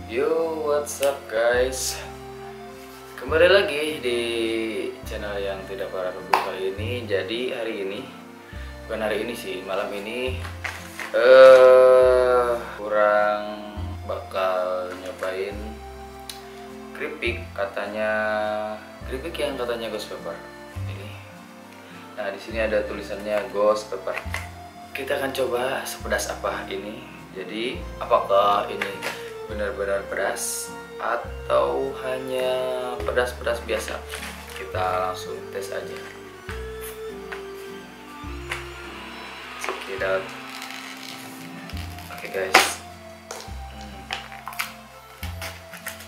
Yo, what's up guys? Kembali lagi di channel yang tidak parah review kali ini. Jadi hari ini, bukan hari ini sih, malam ini kurang bakal nyobain keripik. Keripik yang katanya ghost pepper ini. Nah, di sini ada tulisannya ghost pepper. Kita akan coba sepedas apa ini. Jadi apakah ini benar-benar pedas atau hanya pedas-pedas biasa? Kita langsung tes aja. Check it out. Oke guys,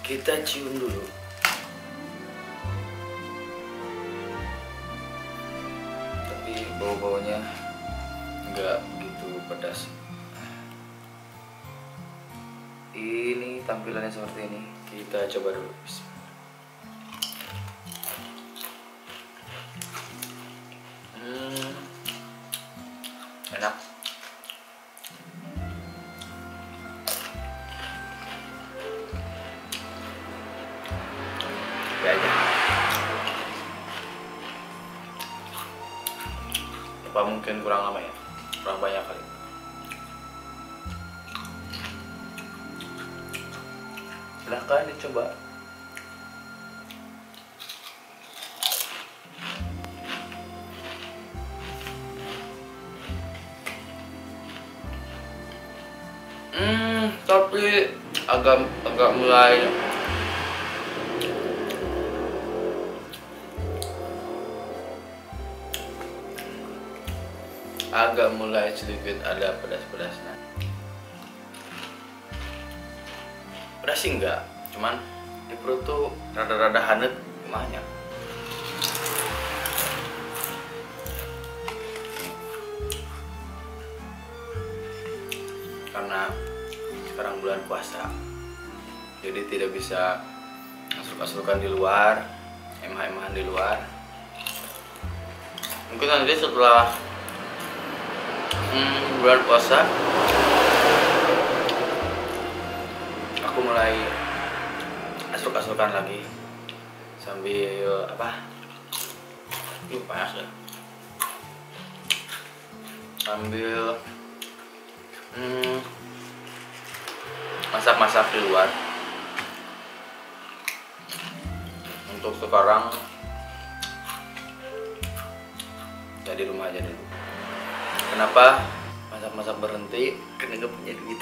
kita cium dulu. Tapi bau-baunya nggak begitu pedas. Ini tampilannya seperti ini. Kita coba dulu. Enak. Ya aja. Apa mungkin kurang lama ya? Kurang banyak kali. Silahkan dicoba. Tapi agak mulai sedikit ada pedas-pedasnya. Pedas sih enggak, cuman di perut tuh rada-rada hanet gimana. Karena sekarang bulan puasa, jadi tidak bisa asuk-asukan di luar, emah-emahan di luar. Mungkin nanti setelah bulan puasa aku mulai asuk-asukan lagi sambil panas ya, sambil masak-masak di luar. Untuk sekarang ya di rumah aja dulu. Kenapa masak-masak berhenti? Karena nggak punya duit.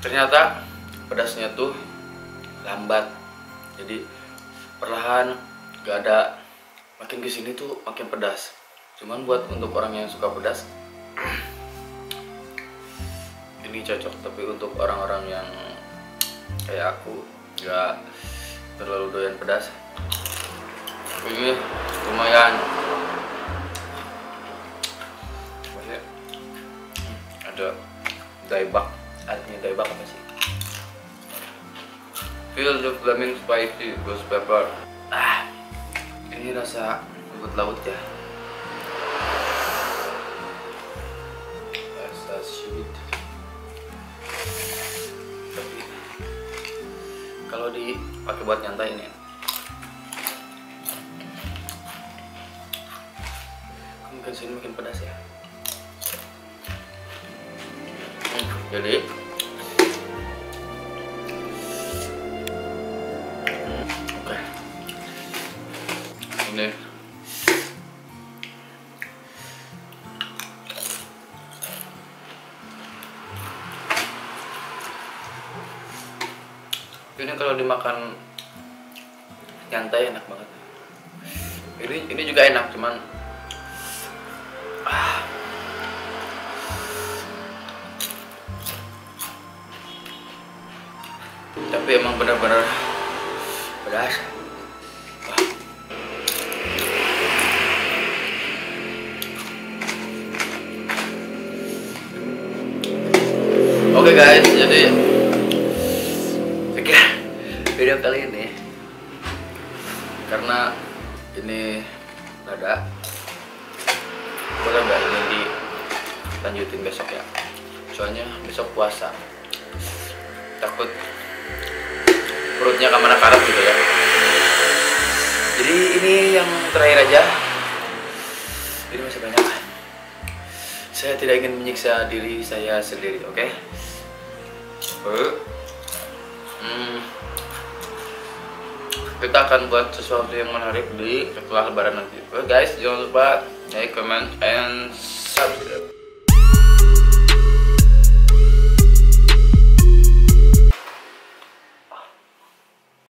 Ternyata pedasnya tuh lambat, jadi perlahan, gak ada. Makin kesini tuh makin pedas. Cuman buat untuk orang yang suka pedas ini cocok. Tapi untuk orang-orang yang kayak aku gak terlalu doyan pedas, ini lumayan. Ada daibak. Artinya daibak apa sih? Feel the flaming spicy ghost pepper. Ini rasa rumput laut ya. Rasa sweet. Tapi kalau dipakai buat nyantai ini, mungkin sini makin pedas ya. Jadi oke. Ini kalau dimakan nyantai enak banget. Ini juga enak, cuman tapi emang benar-benar pedas. Oke guys, jadi sekian video kali ini. Karena ini rada, boleh nggak ini lanjutin besok ya, soalnya besok puasa, takut perutnya kemana karat gitu ya. Jadi ini yang terakhir aja, ini masih banyak. Saya tidak ingin menyiksa diri saya sendiri, oke? Kita akan buat sesuatu yang menarik di setelah lebaran nanti. Oke guys, jangan lupa like, comment, and subscribe.